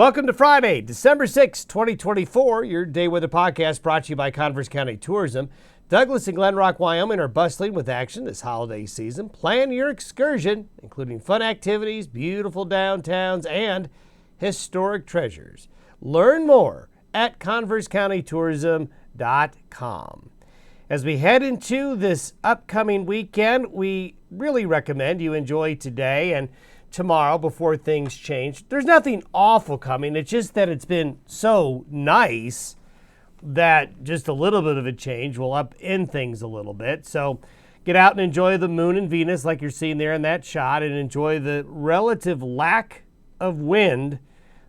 Welcome to Friday, December 6, 2024, your day weather podcast brought to you by Converse County Tourism. Douglas and Glen Rock, Wyoming are bustling with action this holiday season. Plan your excursion, including fun activities, beautiful downtowns, and historic treasures. Learn more at conversecountytourism.com. As we head into this upcoming weekend, we really recommend you enjoy today and tomorrow before things change. There's nothing awful coming. It's just that it's been so nice that just a little bit of a change will upend things a little bit. So get out and enjoy the moon and Venus like you're seeing there in that shot, and enjoy the relative lack of wind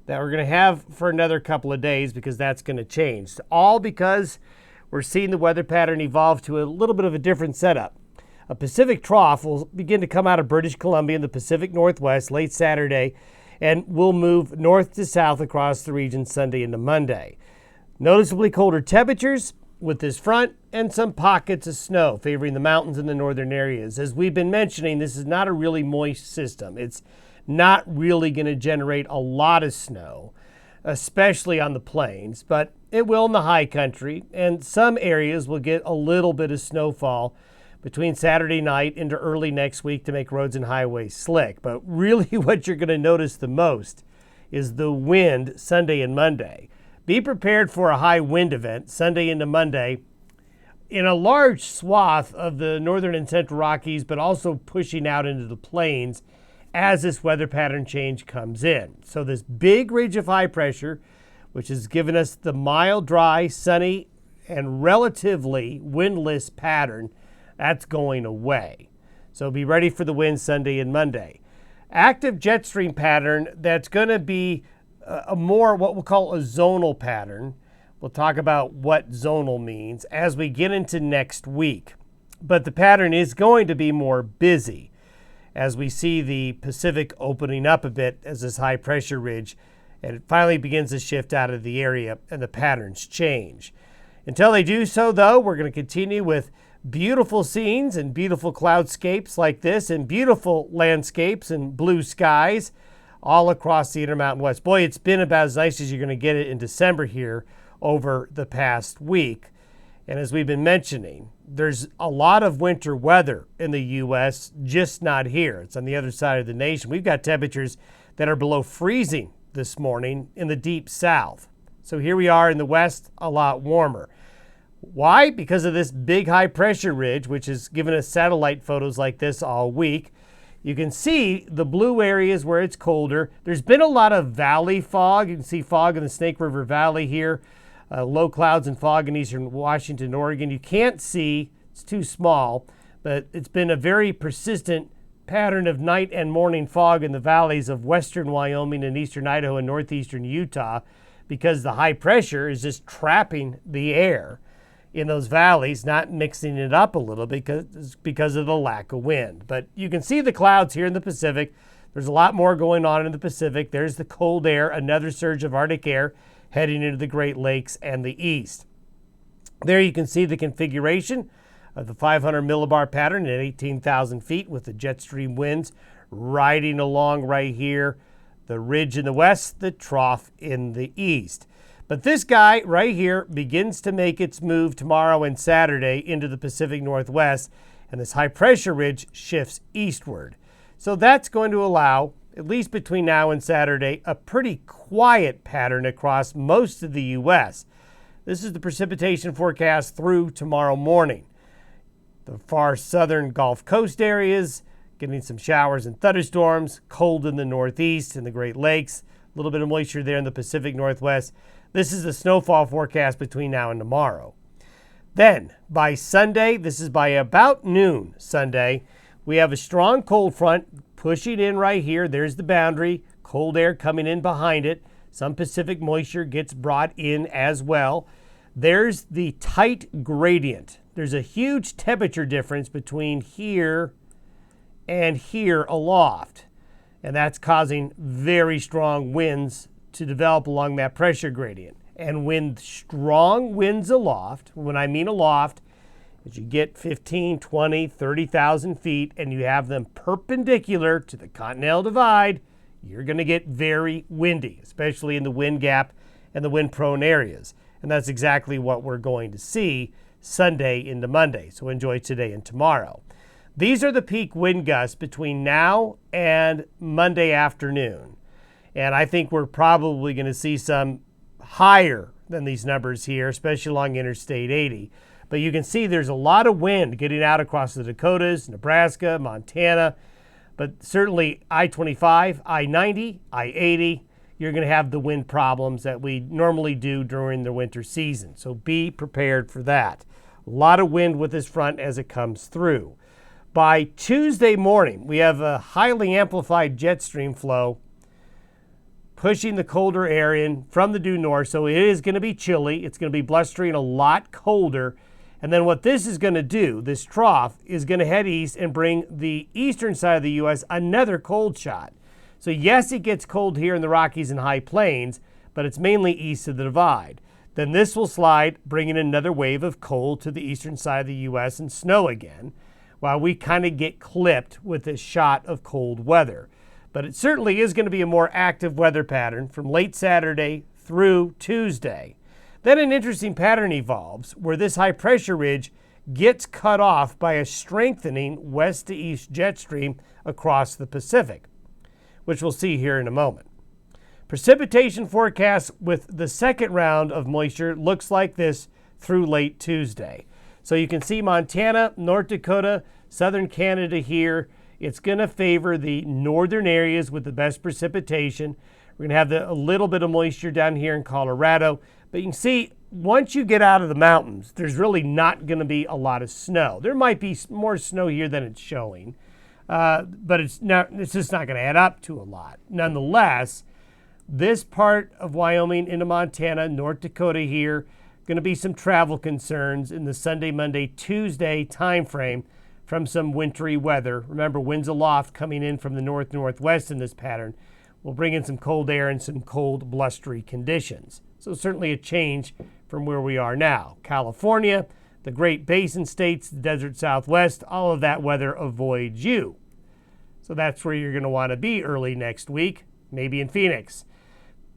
that we're going to have for another couple of days, because that's going to change. All because we're seeing the weather pattern evolve to a little bit of a different setup. A Pacific trough will begin to come out of British Columbia in the Pacific Northwest late Saturday, and will move north to south across the region Sunday into Monday. Noticeably colder temperatures with this front, and some pockets of snow favoring the mountains in the northern areas. As we've been mentioning, this is not a really moist system. It's not really going to generate a lot of snow, especially on the plains, but it will in the high country, and some areas will get a little bit of snowfall between Saturday night into early next week to make roads and highways slick. But really what you're going to notice the most is the wind Sunday and Monday. Be prepared for a high wind event Sunday into Monday in a large swath of the northern and central Rockies, but also pushing out into the plains as this weather pattern change comes in. So this big ridge of high pressure, which has given us the mild, dry, sunny, and relatively windless pattern, that's going away. So be ready for the wind Sunday and Monday. Active jet stream pattern that's going to be a more what we'll call a zonal pattern. We'll talk about what zonal means as we get into next week. But the pattern is going to be more busy as we see the Pacific opening up a bit as this high pressure ridge, and it finally begins to shift out of the area and the patterns change. Until they do so, though, we're going to continue with beautiful scenes and beautiful cloudscapes like this, and beautiful landscapes and blue skies all across the Intermountain West. Boy, it's been about as nice as you're going to get it in December here over the past week. And as we've been mentioning, there's a lot of winter weather in the U.S., just not here. It's on the other side of the nation. We've got temperatures that are below freezing this morning in the deep south. So here we are in the west, a lot warmer. Why? Because of this big high pressure ridge, which has given us satellite photos like this all week. You can see the blue areas where it's colder. There's been a lot of valley fog. You can see fog in the Snake River Valley here. Low clouds and fog in eastern Washington, Oregon. You can't see, it's too small, but it's been a very persistent pattern of night and morning fog in the valleys of western Wyoming and eastern Idaho and northeastern Utah, because the high pressure is just trapping the air in those valleys, not mixing it up a little because of the lack of wind. But you can see the clouds here in the Pacific. There's a lot more going on in the Pacific. There's the cold air, another surge of Arctic air heading into the Great Lakes and the east. There you can see the configuration of the 500 millibar pattern at 18,000 feet with the jet stream winds riding along right here, the ridge in the west, the trough in the east. But this guy right here begins to make its move tomorrow and Saturday into the Pacific Northwest, and this high pressure ridge shifts eastward. So that's going to allow, at least between now and Saturday, a pretty quiet pattern across most of the U.S. This is the precipitation forecast through tomorrow morning. The far southern Gulf Coast areas getting some showers and thunderstorms, cold in the northeast and the Great Lakes, a little bit of moisture there in the Pacific Northwest. This is the snowfall forecast between now and tomorrow. Then, by Sunday, this is by about noon Sunday, we have a strong cold front pushing in right here. There's the boundary, cold air coming in behind it. Some Pacific moisture gets brought in as well. There's the tight gradient. There's a huge temperature difference between here and here aloft, and that's causing very strong winds to develop along that pressure gradient. And when strong winds aloft, when I mean aloft, as you get 15, 20, 30,000 feet and you have them perpendicular to the continental divide, you're going to get very windy, especially in the wind gap and the wind-prone areas. And that's exactly what we're going to see Sunday into Monday. So enjoy today and tomorrow. These are the peak wind gusts between now and Monday afternoon. And I think we're probably going to see some higher than these numbers here, especially along Interstate 80. But you can see there's a lot of wind getting out across the Dakotas, Nebraska, Montana. But certainly I-25, I-90, I-80, you're going to have the wind problems that we normally do during the winter season. So be prepared for that. A lot of wind with this front as it comes through. By Tuesday morning, we have a highly amplified jet stream flow pushing the colder air in from the due north. So it is going to be chilly. It's going to be blustery and a lot colder. And then what this is going to do, this trough, is going to head east and bring the eastern side of the U.S. another cold shot. So yes, it gets cold here in the Rockies and High Plains, but it's mainly east of the divide. Then this will slide, bringing another wave of cold to the eastern side of the U.S. and snow again, while we kind of get clipped with this shot of cold weather. But it certainly is going to be a more active weather pattern from late Saturday through Tuesday. Then an interesting pattern evolves where this high pressure ridge gets cut off by a strengthening west to east jet stream across the Pacific, which we'll see here in a moment. Precipitation forecast with the second round of moisture looks like this through late Tuesday. So you can see Montana, North Dakota, southern Canada here. It's going to favor the northern areas with the best precipitation. We're going to have a little bit of moisture down here in Colorado. But you can see once you get out of the mountains, there's really not going to be a lot of snow. There might be more snow here than it's showing, but it's just not going to add up to a lot. Nonetheless, this part of Wyoming into Montana, North Dakota here, going to be some travel concerns in the Sunday, Monday, Tuesday timeframe from some wintry weather. Remember, winds aloft coming in from the north-northwest in this pattern will bring in some cold air and some cold, blustery conditions. So certainly a change from where we are now. California, the Great Basin states, the desert Southwest, all of that weather avoids you. So that's where you're going to want to be early next week, maybe in Phoenix.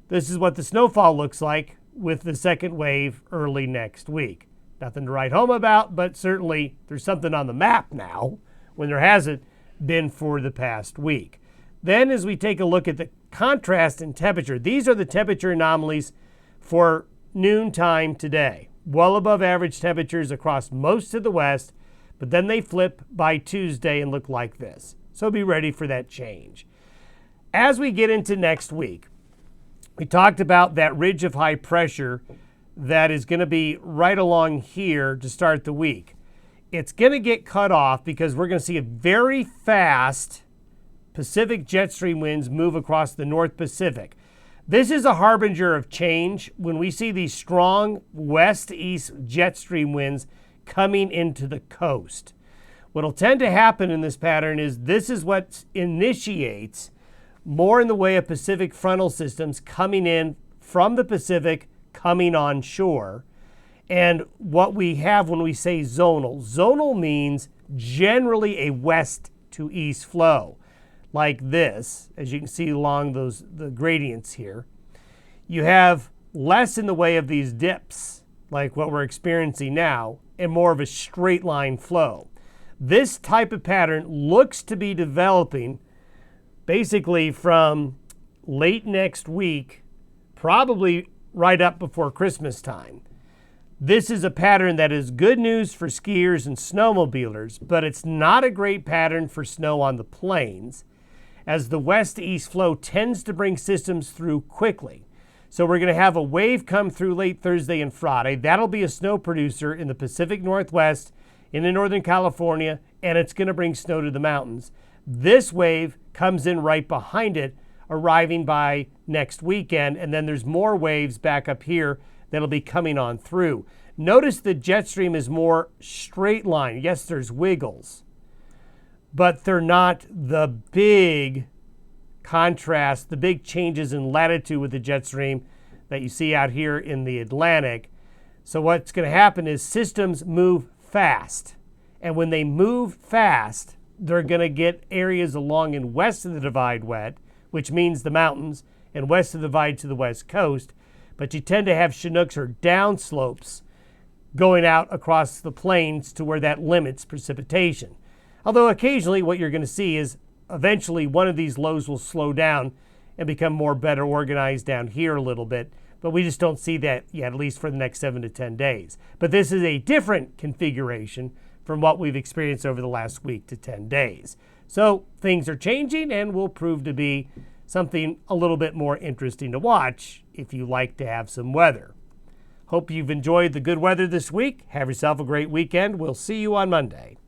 This is what the snowfall looks like with the second wave early next week. Nothing to write home about, but certainly there's something on the map now when there hasn't been for the past week. Then as we take a look at the contrast in temperature, these are the temperature anomalies for noontime today. Well above average temperatures across most of the West, but then they flip by Tuesday and look like this. So be ready for that change. As we get into next week, we talked about that ridge of high pressure that is going to be right along here to start the week. It's going to get cut off because we're going to see a very fast Pacific jet stream winds move across the North Pacific. This is a harbinger of change when we see these strong west-east jet stream winds coming into the coast. What will tend to happen in this pattern is this is what initiates more in the way of Pacific frontal systems coming in from the Pacific, coming onshore. And what we have when we say zonal means generally a west to east flow, like this, as you can see along the gradients here. You have less in the way of these dips, like what we're experiencing now, and more of a straight line flow. This type of pattern looks to be developing basically from late next week, probably right up before Christmas time. This is a pattern that is good news for skiers and snowmobilers, but it's not a great pattern for snow on the plains, as the west-east flow tends to bring systems through quickly. So we're going to have a wave come through late Thursday and Friday. That'll be a snow producer in the Pacific Northwest, into Northern California, and it's going to bring snow to the mountains. This wave comes in right behind it, arriving by next weekend, and then there's more waves back up here that'll be coming on through. Notice the jet stream is more straight line. Yes, there's wiggles, but they're not the big contrast, the big changes in latitude with the jet stream that you see out here in the Atlantic. So what's going to happen is systems move fast, and when they move fast, they're going to get areas along and west of the divide wet, which means the mountains, and west of the Divide to the west coast. But you tend to have Chinooks or downslopes going out across the plains to where that limits precipitation. Although occasionally what you're going to see is eventually one of these lows will slow down and become more better organized down here a little bit. But we just don't see that yet, at least for the next 7 to 10 days. But this is a different configuration from what we've experienced over the last week to 10 days. So things are changing and will prove to be something a little bit more interesting to watch if you like to have some weather. Hope you've enjoyed the good weather this week. Have yourself a great weekend. We'll see you on Monday.